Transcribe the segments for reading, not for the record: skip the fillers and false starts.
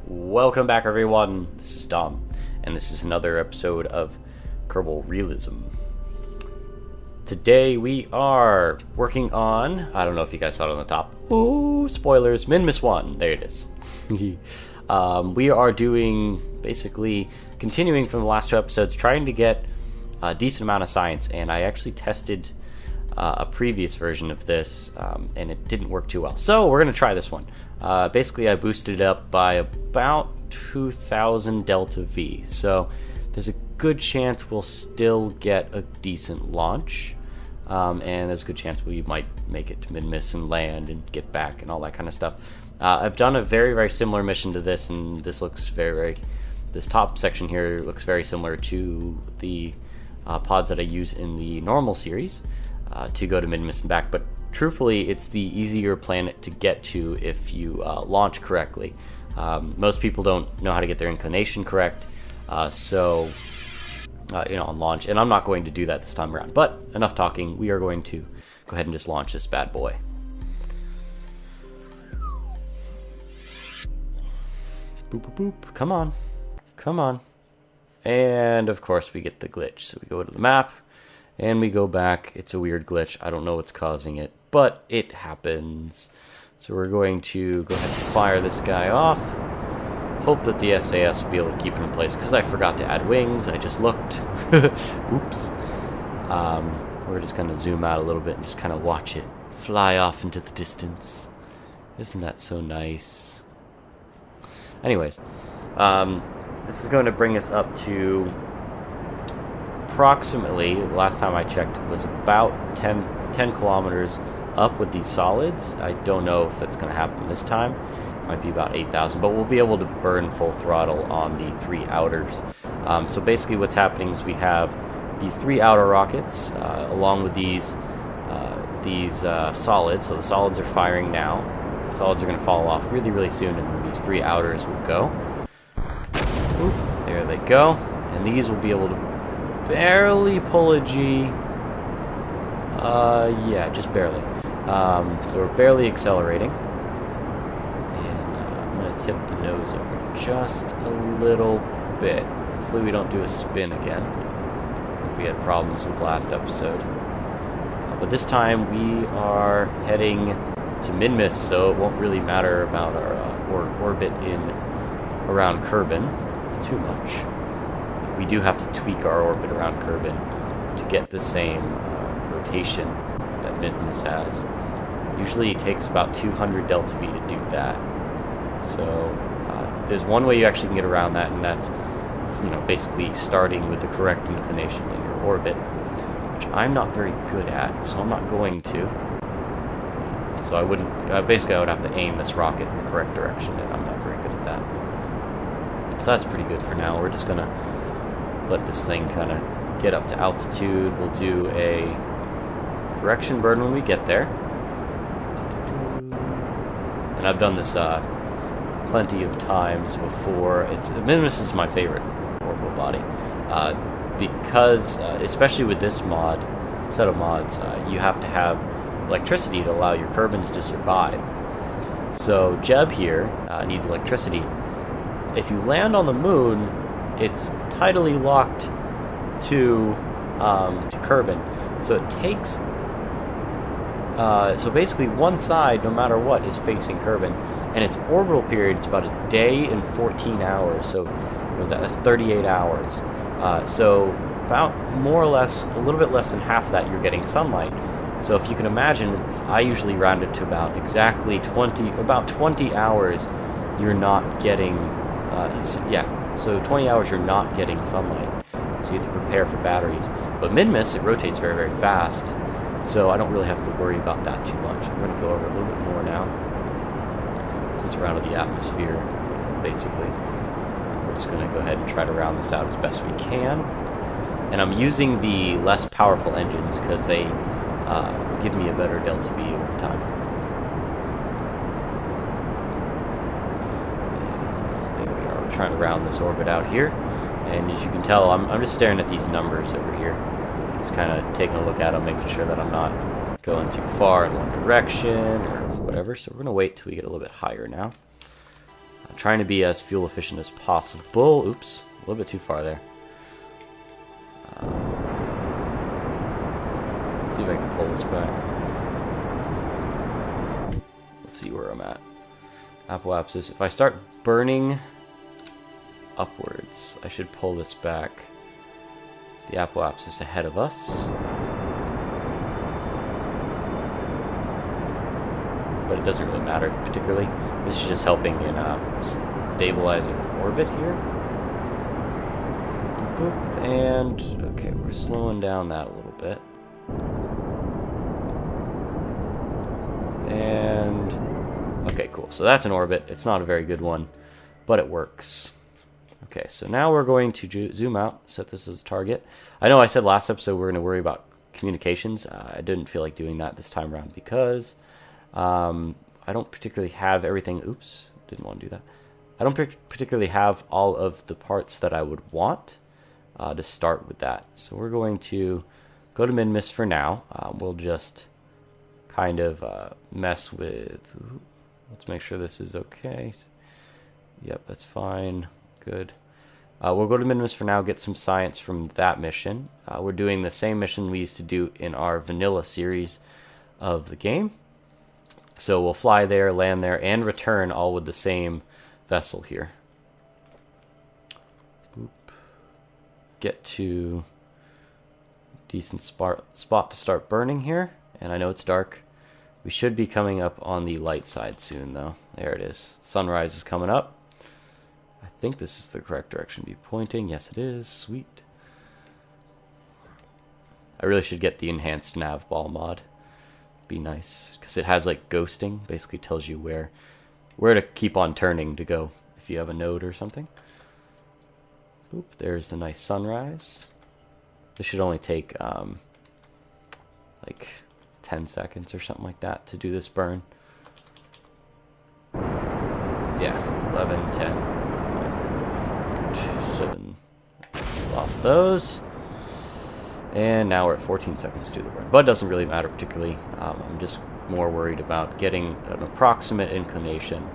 Welcome back, everyone. This is Dom, and this is another episode of Kerbal Realism. Today we are working on, I don't know if you guys saw it on the top. Oh, spoilers, Minmus 1. There it is. We are doing, basically, continuing from the last two episodes, trying to get a decent amount of science, and I actually tested a previous version of this, and it didn't work too well. So we're going to try this one. Basically, I boosted it up by about 2,000 delta V, so there's a good chance we'll still get a decent launch, and there's a good chance we might make it to Minmus and land and get back and all that kind of stuff. I've done a very, very similar mission to this, and this looks this top section here looks very similar to the pods that I use in the normal series to go to Minmus and back, but truthfully, it's the easier planet to get to if you launch correctly. Most people don't know how to get their inclination correct, on launch, and I'm not going to do that this time around. But enough talking, we are going to go ahead and just launch this bad boy. Boop, boop, boop. Come on. Come on. And, of course, we get the glitch. So we go to the map, and we go back. It's a weird glitch. I don't know what's causing it, but it happens. So we're going to go ahead and fire this guy off. Hope that the SAS will be able to keep it in place, because I forgot to add wings. I just looked. Oops. We're just going to zoom out a little bit and just kind of watch it fly off into the distance. Isn't that so nice? Anyways, this is going to bring us up to approximately, last time I checked, it was about 10 kilometers up with these solids. I don't know if that's going to happen this time. It might be about 8,000, but we'll be able to burn full throttle on the three outers. So basically what's happening is we have these three outer rockets along with these solids. So the solids are firing now. The solids are going to fall off really, really soon, and then these three outers will go. Boop, there they go. And these will be able to barely pull a G. Yeah, just barely. So we're barely accelerating. And I'm going to tip the nose over just a little bit. Hopefully we don't do a spin again, like we had problems with last episode. But this time we are heading to Minmus, so it won't really matter about our orbit around Kerbin too much. We do have to tweak our orbit around Kerbin to get the same rotation that Minmus has. Usually it takes about 200 delta V to do that. So there's one way you actually can get around that, and that's basically starting with the correct inclination in your orbit, which I'm not very good at, so I'm not going to. So I wouldn't. Basically, I would have to aim this rocket in the correct direction, and I'm not very good at that. So that's pretty good for now. We're just gonna let this thing kind of get up to altitude. We'll do a correction burn when we get there. And I've done this plenty of times before. Minmus is my favorite orbital body because, especially with this set of mods, you have to have electricity to allow your Kerbins to survive. So Jeb here needs electricity. If you land on the moon, it's tidally locked to Kerbin, so it takes. So basically, one side, no matter what, is facing Kerbin, and its orbital period is about a day and 14 hours. So that's 38 hours. So about more or less, a little bit less than half of that, you're getting sunlight. So if you can imagine, I usually round it to about exactly 20 hours. You're not getting. So 20 hours you're not getting sunlight, so you have to prepare for batteries. But Minmus, it rotates very, very fast, so I don't really have to worry about that too much. We're going to go over a little bit more now, since we're out of the atmosphere, basically. We're just going to go ahead and try to round this out as best we can. And I'm using the less powerful engines because they give me a better delta V over time. Trying to round this orbit out here, and as you can tell, I'm just staring at these numbers over here, just kind of taking a look at them, making sure that I'm not going too far in one direction or whatever. So we're going to wait till we get a little bit higher now. trying to be as fuel efficient as possible. Oops, a little bit too far there. Let's see if I can pull this back. Let's see where I'm at. Apoapsis. If I start burning upwards, I should pull this back. The apoapsis ahead of us. But it doesn't really matter particularly. This is just helping in stabilizing orbit here. Boop, boop, boop. And, okay, we're slowing down that a little bit. And, okay, cool. So that's an orbit. It's not a very good one, but it works. Okay, so now we're going to zoom out, set this as a target. I know I said last episode we're going to worry about communications. I didn't feel like doing that this time around because I don't particularly have everything. Oops, didn't want to do that. I don't particularly have all of the parts that I would want to start with that. So we're going to go to Minmus for now. We'll just kind of mess with... Let's make sure this is okay. Yep, that's fine. Good. We'll go to Minmus for now, get some science from that mission. We're doing the same mission we used to do in our vanilla series of the game. So we'll fly there, land there, and return all with the same vessel here. Boop. Get to decent spot to start burning here. And I know it's dark. We should be coming up on the light side soon, though. There it is. Sunrise is coming up. I think this is the correct direction to be pointing. Yes, it is. Sweet. I really should get the enhanced nav ball mod. Be nice, because it has like ghosting. Basically tells you where to keep on turning to go if you have a node or something. Boop. There's the nice sunrise. This should only take like 10 seconds or something like that to do this burn. Yeah, 11, 10, 9, 8, 7. Lost those. And now we're at 14 seconds to do the burn. But it doesn't really matter particularly. I'm just more worried about getting an approximate inclination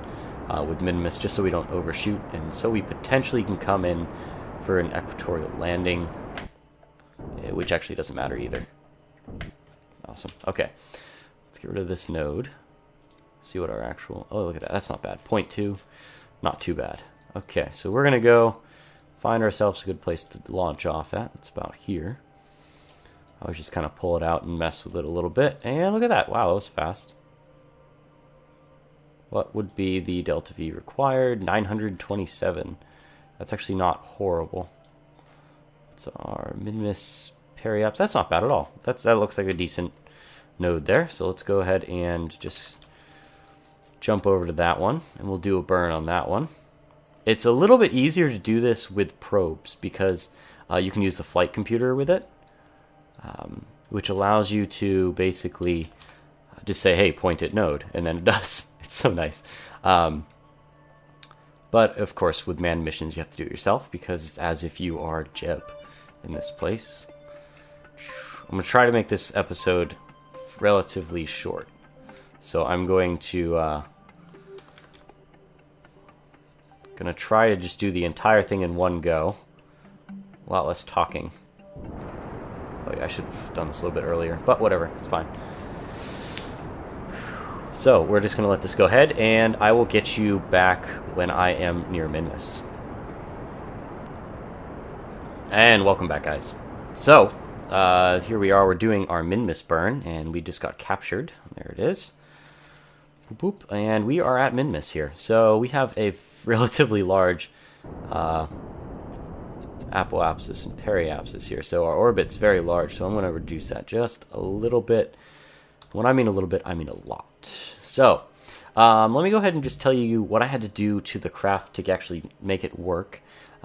with Minmus, just so we don't overshoot, and so we potentially can come in for an equatorial landing, which actually doesn't matter either. Awesome. Okay. Let's get rid of this node. See what our actual... Oh, look at that. That's not bad. 0.2. Not too bad. Okay, so we're going to go find ourselves a good place to launch off at. It's about here. I was just kind of pull it out and mess with it a little bit. And look at that. Wow, that was fast. What would be the delta V required? 927. That's actually not horrible. It's our Minmus periaps. That's not bad at all. That looks like a decent node there. So let's go ahead and just jump over to that one, and we'll do a burn on that one. It's a little bit easier to do this with probes because you can use the flight computer with it, which allows you to basically just say, hey, point at node, and then it does. It's so nice. But of course, with manned missions, you have to do it yourself because it's as if you are Jeb in this place. I'm going to try to make this episode relatively short. So I'm going to try to just do the entire thing in one go. A lot less talking. Oh yeah, I should have done this a little bit earlier, but whatever, it's fine. So we're just going to let this go ahead, and I will get you back when I am near Minmus. And welcome back, guys. So here we are. We're doing our Minmus burn, and we just got captured. There it is. Boop, boop. And we are at Minmus here. So we have a relatively large apoapsis and periapsis here. So our orbit's very large, so I'm going to reduce that just a little bit. When I mean a little bit, I mean a lot. So let me go ahead and just tell you what I had to do to the craft to actually make it work.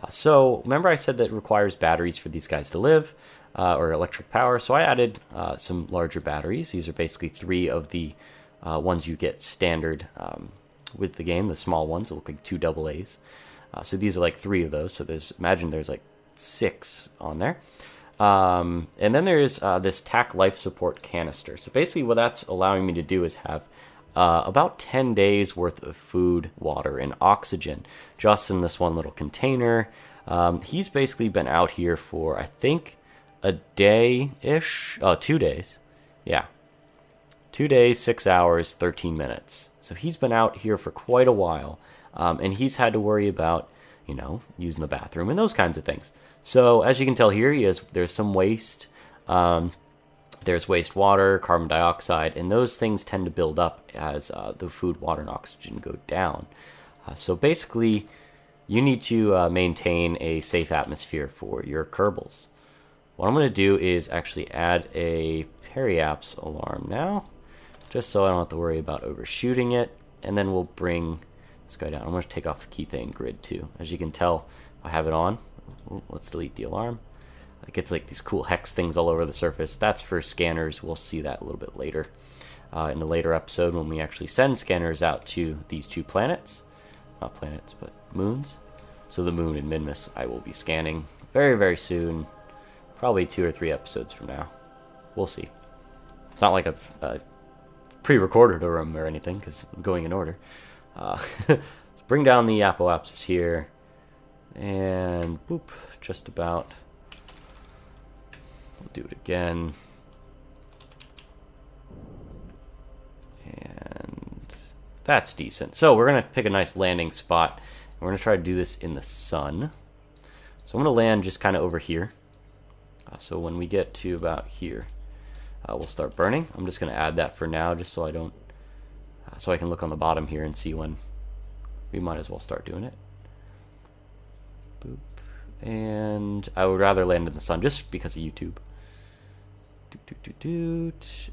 So remember I said that it requires batteries for these guys to live, or electric power. So I added some larger batteries. These are basically 3 of the ones you get standard with the game, the small ones. They look like 2 AA's. So these are like 3 of those. So imagine there's like 6 on there. And then there's this TAC life support canister. So basically what that's allowing me to do is have about 10 days worth of food, water, and oxygen just in this one little container. He's basically been out here for, I think, a day-ish. 2 days. Yeah. 2 days, 6 hours, 13 minutes. So he's been out here for quite a while. And he's had to worry about, using the bathroom and those kinds of things. So as you can tell here, there's some waste. There's wastewater, carbon dioxide, and those things tend to build up as the food, water, and oxygen go down. So basically, you need to maintain a safe atmosphere for your Kerbals. What I'm going to do is actually add a periaps alarm now, just so I don't have to worry about overshooting it, and then we'll bring this guy down. I'm going to take off the keythane grid too. As you can tell, I have it on. Let's delete the alarm. It gets like these cool hex things all over the surface. That's for scanners. We'll see that a little bit later in a later episode when we actually send scanners out to these two planets. Not planets, but moons. So the moon and Minmus I will be scanning very, very soon. Probably 2 or 3 episodes from now. We'll see. It's not like I've pre-recorded them or anything because I'm going in order. Let's bring down the apoapsis here. And boop, just about. We'll do it again. And that's decent. So we're going to pick a nice landing spot. We're going to try to do this in the sun. So I'm going to land just kind of over here. So when we get to about here, we'll start burning. I'm just going to add that for now just so I don't, so I can look on the bottom here and see when we might as well start doing it. Boop. And I would rather land in the sun just because of YouTube.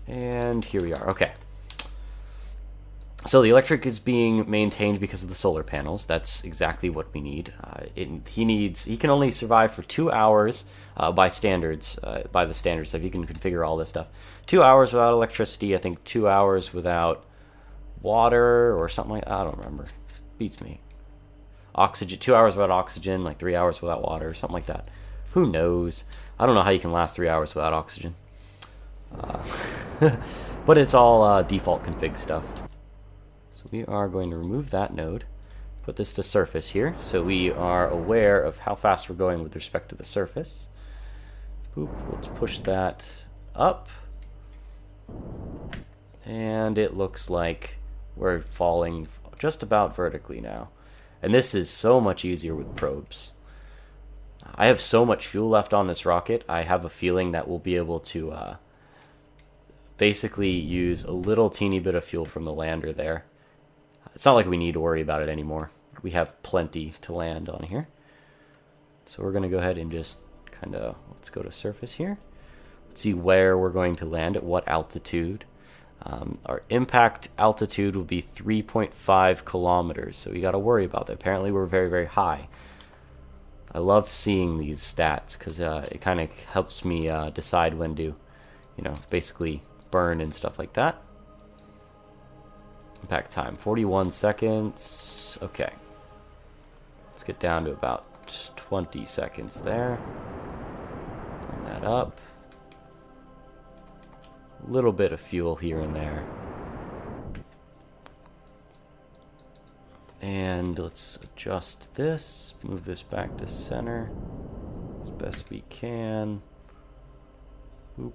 And here we are. Okay. So the electric is being maintained because of the solar panels. That's exactly what we need. He can only survive for 2 hours by the standards. So if you can configure all this stuff, 2 hours without electricity. I think 2 hours without water or something like that. I don't remember. Beats me. Oxygen. 2 hours without oxygen. Like 3 hours without water. Something like that. Who knows? I don't know how you can last 3 hours without oxygen. But it's all default config stuff. So we are going to remove that node, put this to surface here, so we are aware of how fast we're going with respect to the surface. Boop, let's push that up. And it looks like we're falling just about vertically now. And this is so much easier with probes. I have so much fuel left on this rocket, I have a feeling that we'll be able to basically use a little teeny bit of fuel from the lander there. It's not like we need to worry about it anymore. We have plenty to land on here. So we're going to go ahead and just kind of, let's go to surface here. Let's see where we're going to land, at what altitude. Our impact altitude will be 3.5 kilometers, so we got to worry about that. Apparently we're very, very high. I love seeing these stats because it kind of helps me decide when to, basically burn and stuff like that. Impact time, 41 seconds. Okay. Let's get down to about 20 seconds there. Bring that up. A little bit of fuel here and there. And let's adjust this. Move this back to center as best we can. Boop.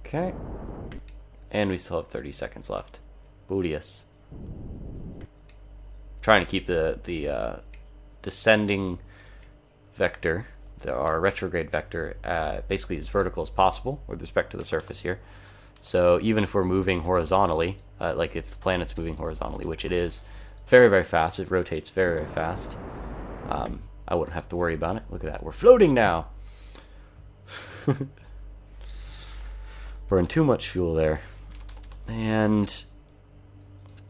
Okay. And we still have 30 seconds left. Bootius. Trying to keep the descending vector, our retrograde vector, basically as vertical as possible with respect to the surface here. So even if we're moving horizontally, like if the planet's moving horizontally, which it is very, very fast, it rotates very, very fast, I wouldn't have to worry about it. Look at that. We're floating now. Burn too much fuel there. And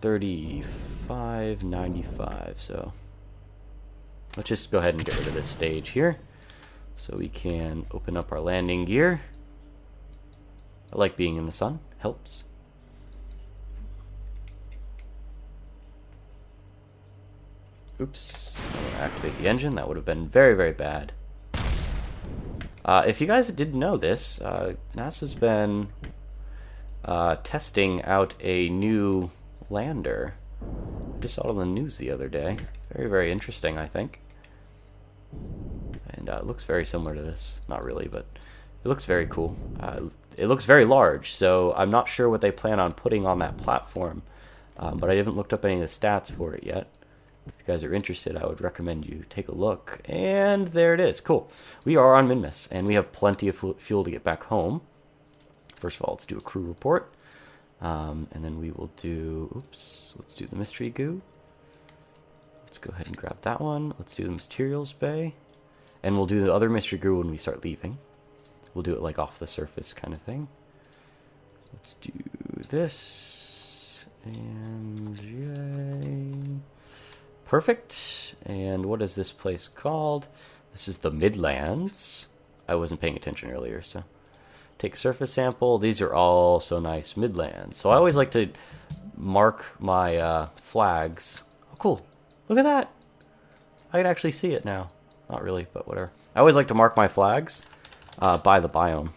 35.95, so let's just go ahead and get rid of this stage here so we can open up our landing gear. I like being in the sun, helps. Oops, I'm gonna activate the engine. That would have been very, very bad. If you guys didn't know this, NASA's been testing out a new lander. Just saw it on the news the other day. Very, very interesting, I think. And it looks very similar to this. Not really, but it looks very cool. It looks very large, so I'm not sure what they plan on putting on that platform. But I haven't looked up any of the stats for it yet. If you guys are interested, I would recommend you take a look. And there it is. Cool. We are on Minmus, and we have plenty of fuel to get back home. First of all, let's do a crew report. And then we will do... Oops. Let's do the mystery goo. Let's go ahead and grab that one. Let's do the materials bay. And we'll do the other mystery goo when we start leaving. We'll do it like off the surface kind of thing. Let's do this. And yay. Perfect. And what is this place called? This is the Midlands. I wasn't paying attention earlier, so. Take surface sample. These are all so nice. Midlands. So I always like to mark my flags. Oh, cool. Look at that. I can actually see it now. Not really, but whatever. I always like to mark my flags by the biome.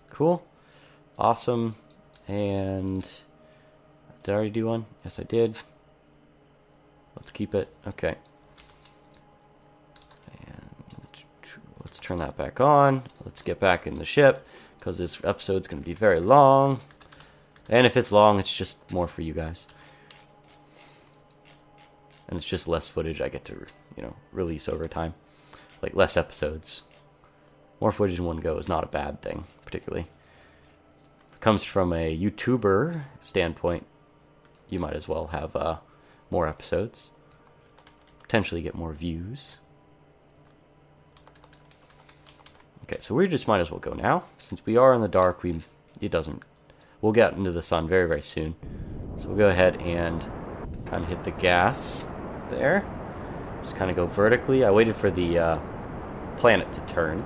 Cool. Awesome. And did I already do one? Yes, I did. Let's keep it. Okay. Let's turn that back on. Let's get back in the ship, because this episode's going to be very long. And if it's long, it's just more for you guys. And it's just less footage I get to, release over time. Like, less episodes. More footage in one go is not a bad thing, particularly. If it comes from a YouTuber standpoint, you might as well have more episodes. Potentially get more views. Okay, so we just might as well go now. Since we are in the dark, we'll get into the sun very, very soon. So we'll go ahead and kind of hit the gas there. Just kind of go vertically. I waited for the planet to turn.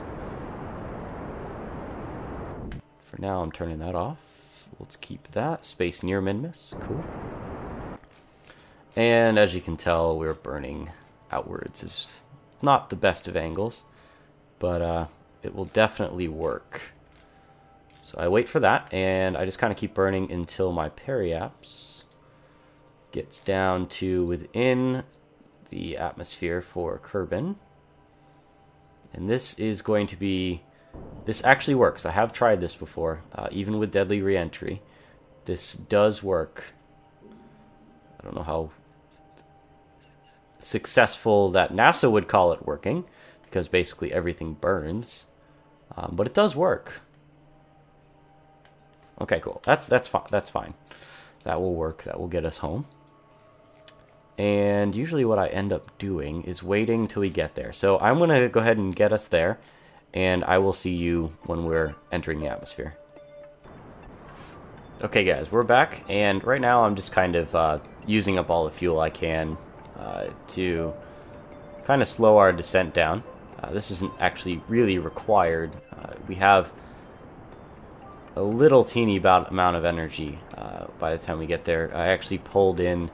For now, I'm turning that off. Let's keep that. Space near Minmus. Cool. And as you can tell, we're burning outwards. It's not the best of angles, but it will definitely work. So I wait for that, and I just kind of keep burning until my periapse gets down to within the atmosphere for Kerbin. And this is going to be... This actually works. I have tried this before, even with deadly reentry. This does work. I don't know how successful that NASA would call it working, because basically everything burns. But it does work. Okay, cool. That's fine. That's fine. That will work. That will get us home. And usually what I end up doing is waiting till we get there. So I'm going to go ahead and get us there, and I will see you when we're entering the atmosphere. Okay, guys, we're back, and right now I'm just kind of using up all the fuel I can to kind of slow our descent down. This isn't actually really required. We have a little teeny amount of energy by the time we get there. I actually pulled in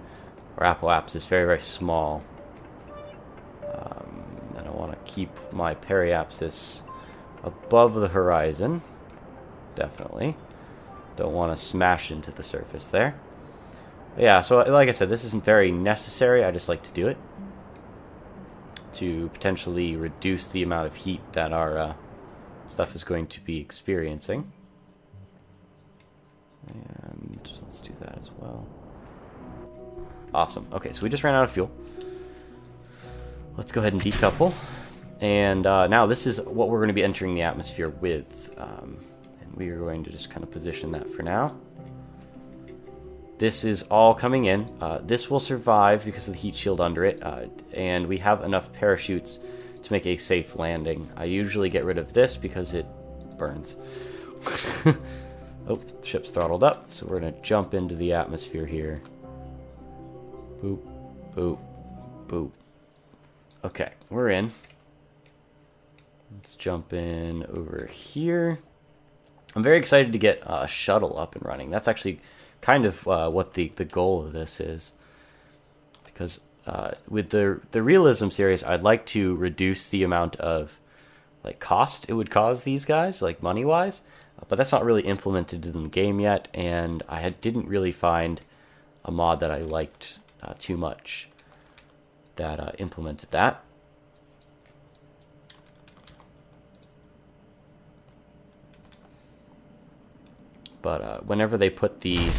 our apoapsis is very, very small. And I want to keep my periapsis above the horizon. Definitely. Don't want to smash into the surface there. But yeah, so like I said, this isn't very necessary. I just like to do it to potentially reduce the amount of heat that our stuff is going to be experiencing. And let's do that as well. Awesome. Okay, so we just ran out of fuel. Let's go ahead and decouple. And now this is what we're going to be entering the atmosphere with. And we are going to just kind of position that for now. This is all coming in. This will survive because of the heat shield under it. And we have enough parachutes to make a safe landing. I usually get rid of this because it burns. Oh, the ship's throttled up. So we're going to jump into the atmosphere here. Boop, boop, boop. Okay, we're in. Let's jump in over here. I'm very excited to get a shuttle up and running. That's actually kind of what the goal of this is. Because with the realism series, I'd like to reduce the amount of like cost it would cause these guys, like money wise, but that's not really implemented in the game yet, and I didn't really find a mod that I liked too much that implemented that. But whenever they put the...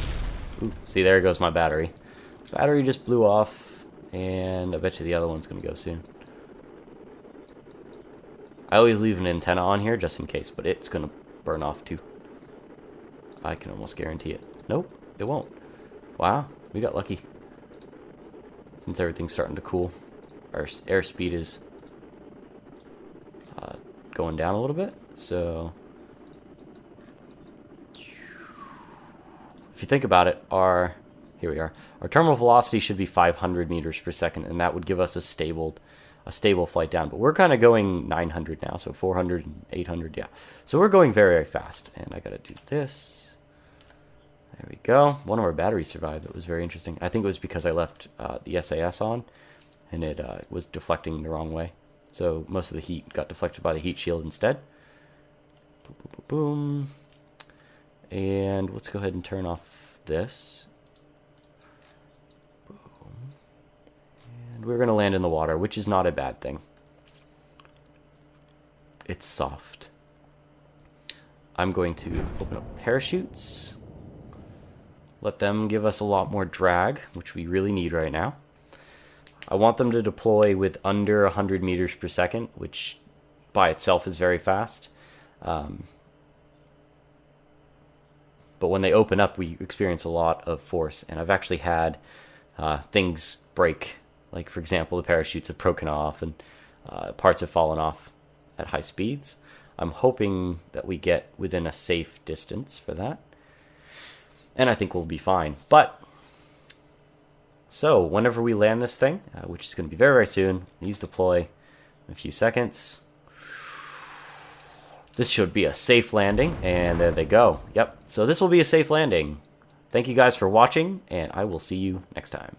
Ooh, see, there goes my battery. Battery just blew off, and I bet you the other one's going to go soon. I always leave an antenna on here just in case, but it's going to burn off too. I can almost guarantee it. Nope, it won't. Wow, we got lucky. Since everything's starting to cool, our airspeed is going down a little bit, so... If you think about it, here we are. Our terminal velocity should be 500 meters per second, and that would give us a stable flight down. But we're kind of going 900 now, so 400 and 800, yeah. So we're going very, very fast. And I got to do this. There we go. One of our batteries survived. It was very interesting. I think it was because I left the SAS on, and it was deflecting the wrong way. So most of the heat got deflected by the heat shield instead. Boom, boom, boom, boom. And let's go ahead and turn off this. Boom. And we're going to land in the water, which is not a bad thing. It's soft. I'm going to open up parachutes. Let them give us a lot more drag, which we really need right now. I want them to deploy with under 100 meters per second, which by itself is very fast. But when they open up, we experience a lot of force. And I've actually had things break. Like, for example, the parachutes have broken off and parts have fallen off at high speeds. I'm hoping that we get within a safe distance for that. And I think we'll be fine. But, so, whenever we land this thing, which is going to be very, very soon, these deploy in a few seconds. This should be a safe landing, and there they go. Yep, so this will be a safe landing. Thank you guys for watching, and I will see you next time.